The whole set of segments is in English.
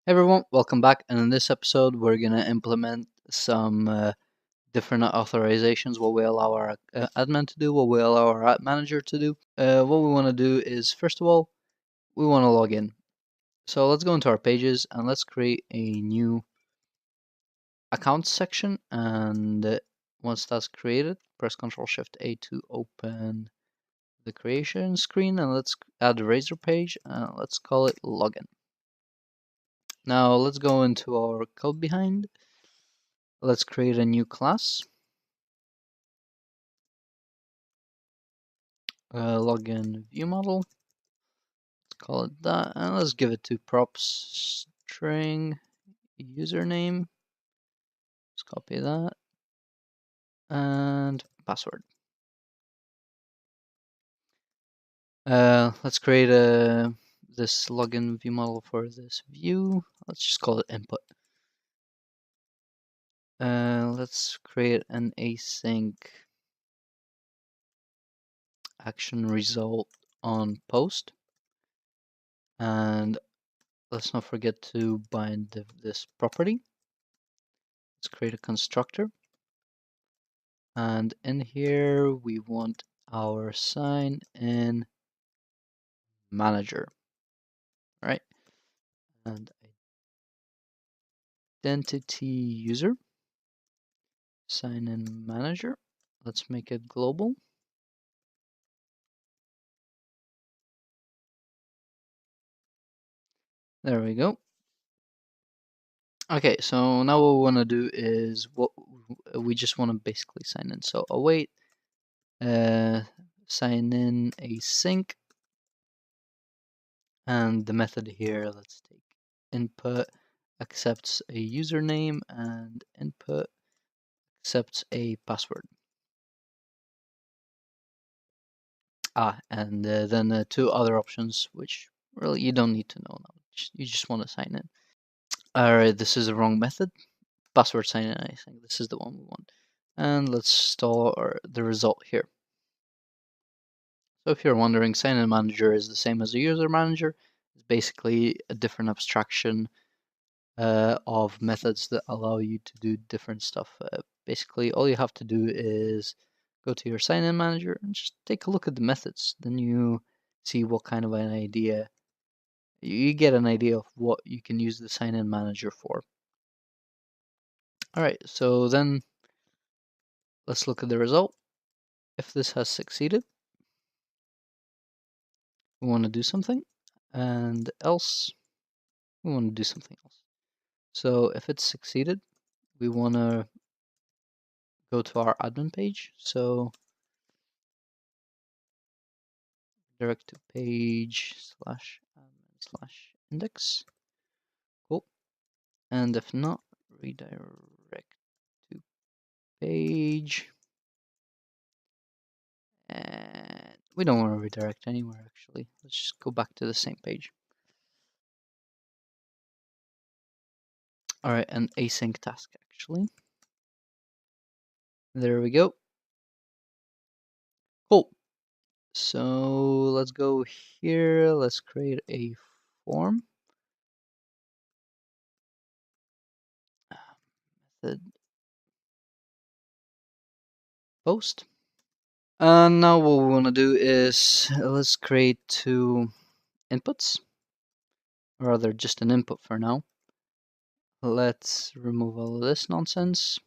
Hey everyone, welcome back. And in this episode, we're going to implement some different authorizations, what we allow our admin to do, what we allow our ad manager to do. What we want to do is, first of all, we want to log in. So let's go into our pages and let's create a new accounts section. And once that's created, press Ctrl-Shift-A to open the creation screen. And let's add the razor page and let's call it login. Now let's go into our code behind. Let's create a new class. Login view model. Let's call it that, and let's give it to props string username. Let's copy that and password. Let's create this login view model for this view. Let's just call it input. Let's create an async action result on post, and let's not forget to bind this property. Let's create a constructor, and in here we want our sign in manager, right? And identity user, sign in manager. Let's make it global. There we go. Okay, so now what we want to do is we just want to basically sign in. So await sign in async, and the method here, let's take input accepts a username and input accepts a password. And then two other options, which really you don't need to know now. You just want to sign in. Alright, this is the wrong method. Password sign in, I think this is the one we want. And let's store the result here. So if you're wondering, sign in manager is the same as the user manager. It's basically a different abstraction of methods that allow you to do different stuff. Basically, all you have to do is go to your sign in manager and just take a look at the methods. Then you see what kind of an idea, you get an idea of what you can use the sign in manager for. Alright, so then let's look at the result. If this has succeeded, we want to do something, and else we want to do something else. So if it's succeeded, we want to go to our admin page. So direct to page /admin/index. Cool. And if not, redirect to page. And we don't want to redirect anywhere actually. Let's just go back to the same page. Alright, an async task actually. There we go. Cool. So let's go here. Let's create a form. Method post. And now what we want to do is let's create two inputs, or rather just an input for now. Let's remove all of this nonsense.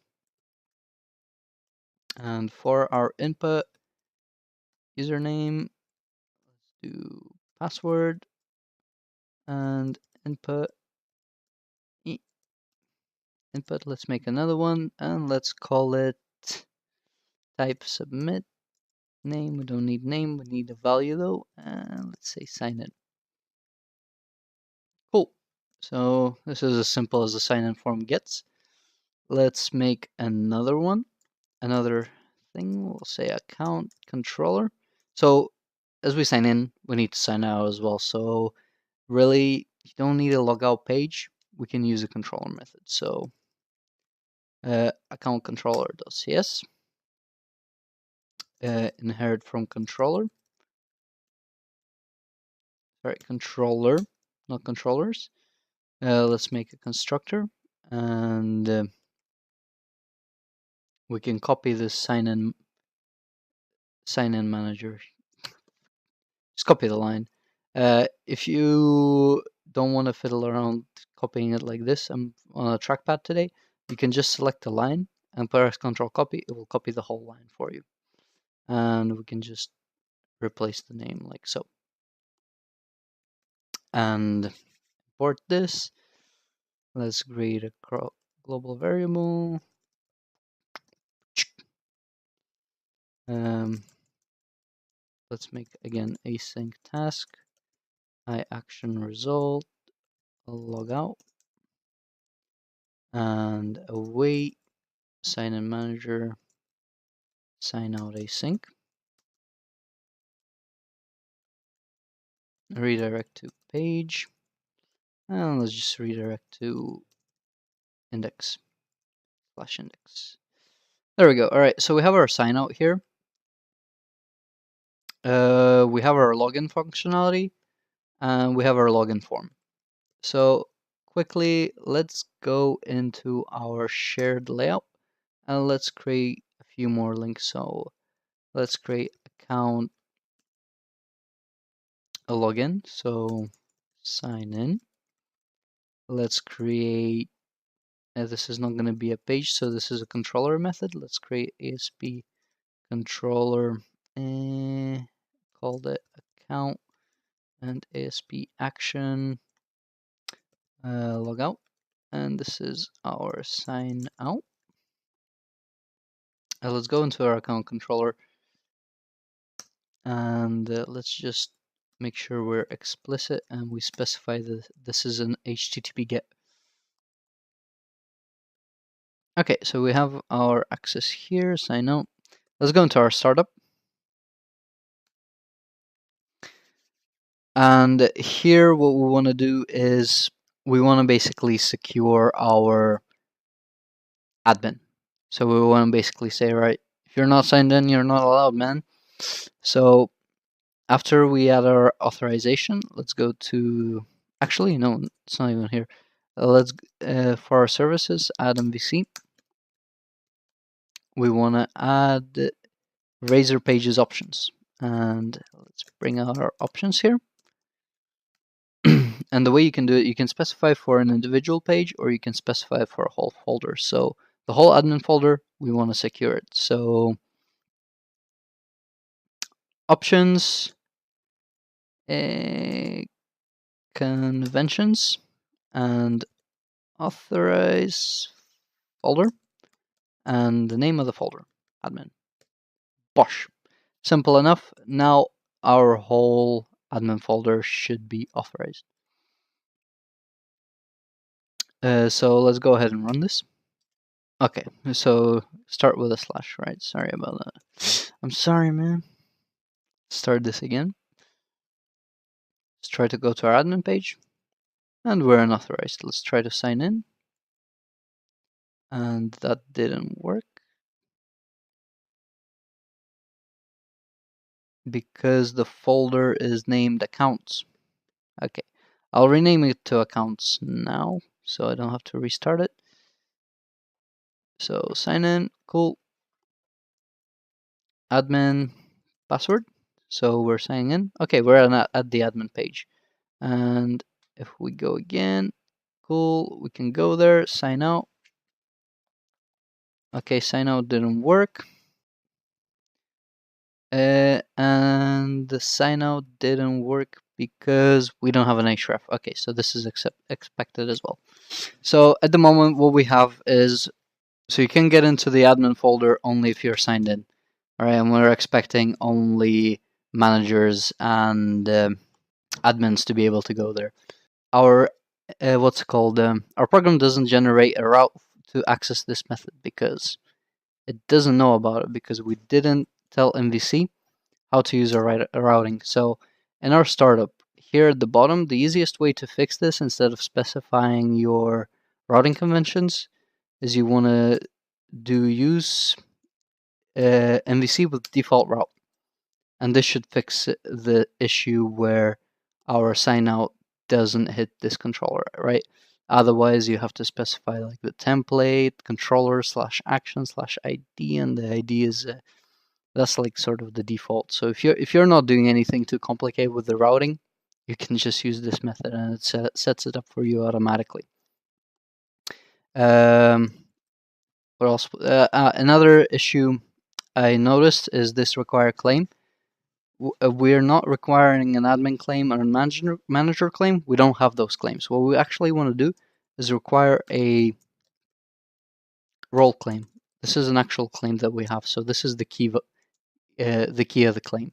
And for our input username, let's do password and input. Input, let's make another one and let's call it type submit. Name, we don't need name, we need a value though, and let's say sign in. Cool. So this is as simple as the sign in form gets. Let's make another one, another thing. We'll say account controller. So as we sign in, we need to sign out as well. So really, you don't need a logout page. We can use a controller method. So account controller.cs, inherit from controller. Sorry, controller, not controllers. Let's make a constructor, and we can copy this sign-in manager. Just copy the line. If you don't want to fiddle around copying it like this, I'm on a trackpad today. You can just select the line and press Control Copy. It will copy the whole line for you, and we can just replace the name like so. And import this. Let's create a global variable. Let's make again async task, action result, logout, and await sign-in manager, sign out async, redirect to page, and let's just redirect to index / index. There we go. All right, so we have our sign out here. We have our login functionality, and we have our login form. So quickly, let's go into our shared layout, and let's create a few more links. So let's create account a login. So sign in. Let's create, this is not going to be a page, so this is a controller method. Let's create ASP controller, called it account, and ASP action logout. And this is our sign out. Let's go into our account controller, and let's just make sure we're explicit and we specify that this is an HTTP GET. Okay, so we have our access here, sign out. Let's go into our startup. And here what we want to do is we want to basically secure our admin. So we want to basically say, right, if you're not signed in, you're not allowed, man. So after we add our authorization, let's go to, actually, no, it's not even here. Let's, for our services, add MVC. We want to add Razor Pages options. And let's bring out our options here. And the way you can do it, you can specify for an individual page, or you can specify for a whole folder. So the whole admin folder, we want to secure it. So options, conventions, and authorize folder, and the name of the folder, admin. Bosh. Simple enough. Now our whole admin folder should be authorized. So let's go ahead and run this. Okay, so start with a slash, right? Sorry about that. I'm sorry, man. Start this again. Let's try to go to our admin page. And we're unauthorized. Let's try to sign in. And that didn't work. Because the folder is named accounts. Okay, I'll rename it to accounts now, so I don't have to restart it. So sign in, cool. Admin password. So we're signing in. Okay, we're at the admin page. And if we go again, cool, we can go there, sign out. Okay, sign out didn't work. And the sign out didn't work because we don't have an href. Okay, so this is expected as well. So at the moment, what we have is, so you can get into the admin folder only if you're signed in. All right, and we're expecting only managers and admins to be able to go there. Our what's it called? Our program doesn't generate a route to access this method because it doesn't know about it, because we didn't tell MVC how to use our routing. So in our startup here at the bottom, the easiest way to fix this, instead of specifying your routing conventions, is you want to do use MVC with default route. And this should fix the issue where our sign out doesn't hit this controller, right? Otherwise, you have to specify like the template, controller / action / ID, and the ID is that's like sort of the default. So if you're not doing anything too complicated with the routing, you can just use this method and it sets it up for you automatically. What else? Another issue I noticed is this require claim. We're not requiring an admin claim or a manager claim. We don't have those claims. What we actually want to do is require a role claim. This is an actual claim that we have. So this is the key of the claim.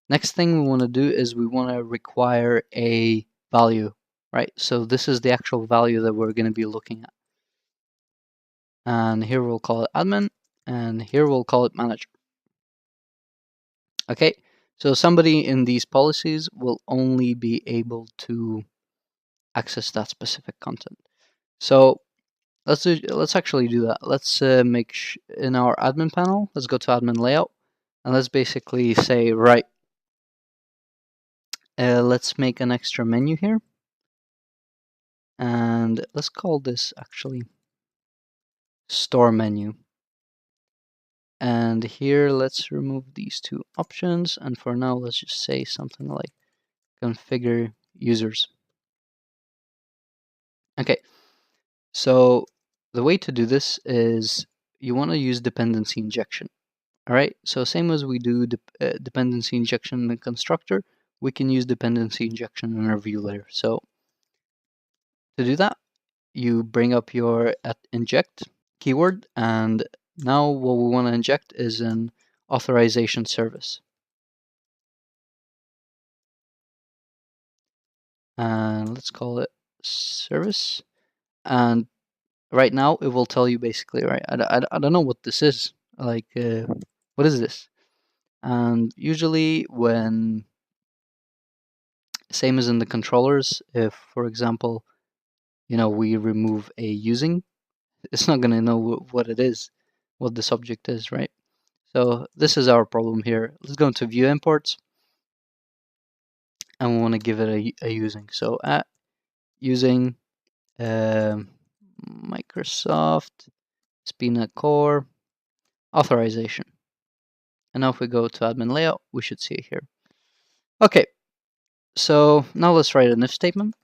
Next thing we want to do is we want to require a value, right? So this is the actual value that we're going to be looking at. And here we'll call it admin, and here we'll call it manager. Okay, so somebody in these policies will only be able to access that specific content. So let's actually do that. Let's make in our admin panel, let's go to admin layout, and let's basically say, right, let's make an extra menu here. And let's call this actually store menu. And here let's remove these two options, and for now let's just say something like configure users. Okay, so the way to do this is you want to use dependency injection. All right, so same as we do dependency injection in the constructor, we can use dependency injection in our view layer. So to do that, you bring up your inject keyword, and now what we want to inject is an authorization service. And let's call it service. And right now it will tell you basically, right, I don't know what this is. Like, what is this? And usually when, same as in the controllers, if, for example, we remove a using, it's not going to know what it is, what the subject is, right? So this is our problem here. Let's go into view imports, and we want to give it a using. So at using Microsoft Spina Core authorization. And now if we go to admin layout, we should see it here. Okay, so now let's write an if statement.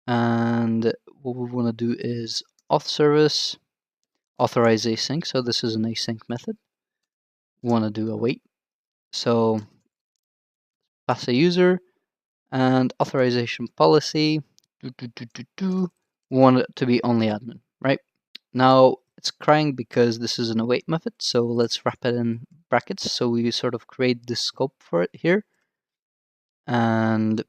And what we want to do is auth service authorize async. So this is an async method. We want to do await. So pass a user and authorization policy. We want it to be only admin, right? Now it's crying because this is an await method. So let's wrap it in brackets. So we sort of create this scope for it here. And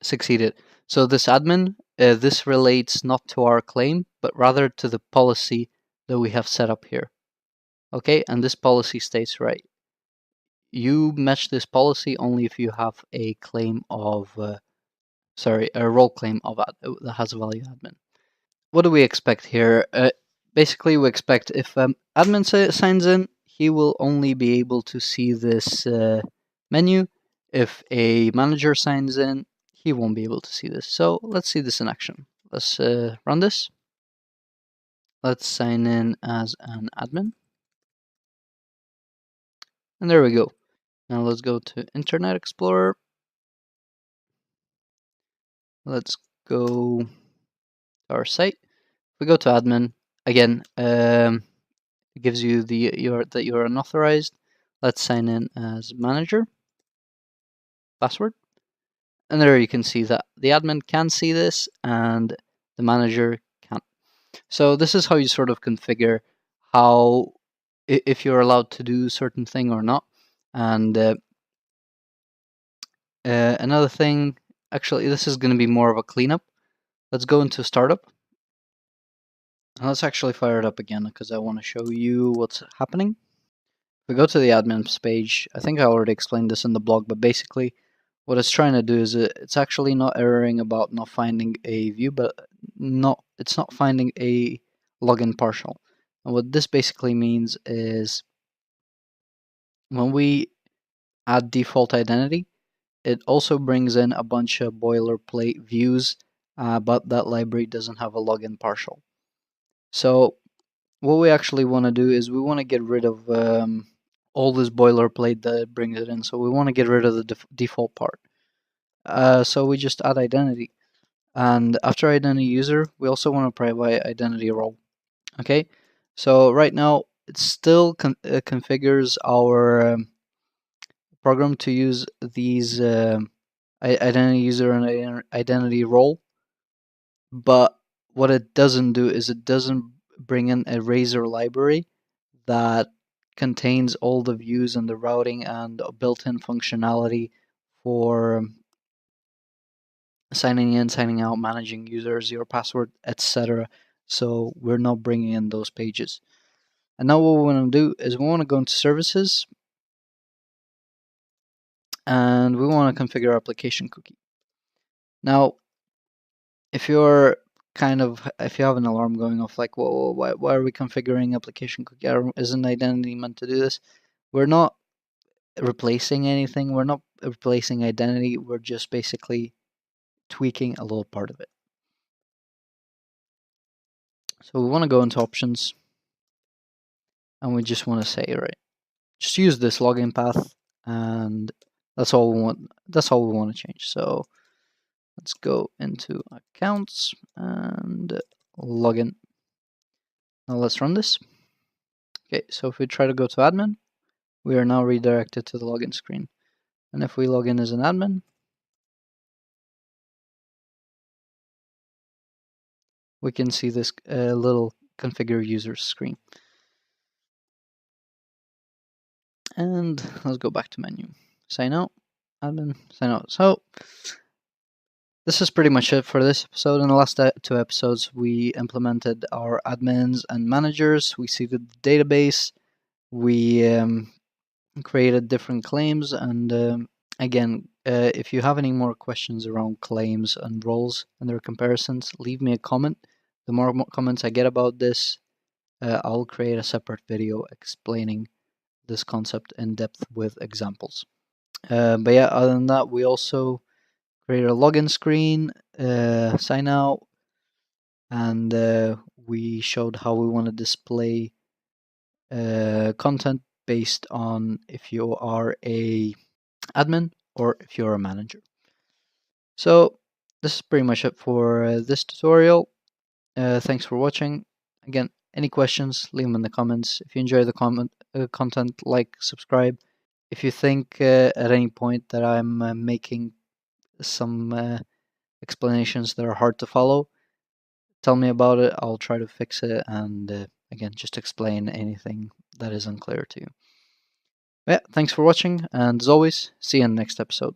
succeeded. So this admin, this relates not to our claim, but rather to the policy that we have set up here. Okay, and this policy states, right, you match this policy only if you have a claim of, a role claim of that has a value admin. What do we expect here? Basically, we expect if admin signs in, he will only be able to see this menu. If a manager signs in, he won't be able to see this. So let's see this in action. Let's run this. Let's sign in as an admin. And there we go. Now let's go to Internet Explorer. Let's go to our site. If we go to admin, again, it gives you that you're unauthorized. Let's sign in as manager. Password. And there you can see that the admin can see this and the manager can't. So this is how you sort of configure how, if you're allowed to do certain thing or not. And another thing, actually, this is going to be more of a cleanup. Let's go into startup. And let's actually fire it up again because I want to show you what's happening. If we go to the admins page, I think I already explained this in the blog, but basically what it's trying to do is it's actually not erroring about not finding a view, but it's not finding a login partial. And what this basically means is when we add default identity. It also brings in a bunch of boilerplate views, but that library doesn't have a login partial. So what we actually want to do is we want to get rid of all this boilerplate that brings it in. So we want to get rid of the default part. So we just add identity. And after identity user, we also want to provide identity role. Okay, so right now it still configures our program to use these identity user and identity role, but what it doesn't do is it doesn't bring in a razor library that contains all the views and the routing and built-in functionality for signing in, signing out, managing users, your password, etc. So we're not bringing in those pages. And now what we want to do is we want to go into services and we want to configure application cookie. Now, if you're if you have an alarm going off like, whoa, why are we configuring application cookie? Isn't identity meant to do this? We're not replacing anything. We're not replacing identity. We're just basically tweaking a little part of it. So we want to go into options and we just want to say, right, just use this login path, and that's all we want. That's all we want to change. So let's go into accounts and login. Now let's run this. Okay, so if we try to go to admin, we are now redirected to the login screen. And if we log in as an admin, we can see this little configure users screen. And let's go back to menu. Sign out, admin, sign out. So this is pretty much it for this episode. In the last two episodes, we implemented our admins and managers. We seeded the database. We created different claims. And again, if you have any more questions around claims and roles and their comparisons, leave me a comment. The more comments I get about this, I'll create a separate video explaining this concept in depth with examples. But yeah, other than that, we also created a login screen, sign out, and we showed how we want to display content based on if you are a admin or if you're a manager. So this is pretty much it for this tutorial. Thanks for watching. Again, any questions, leave them in the comments. If you enjoy the content, like, subscribe. If you think at any point that I'm making some explanations that are hard to follow, tell me about it. I'll try to fix it, and again, just explain anything that is unclear to you. Yeah, thanks for watching, and as always, see you in the next episode.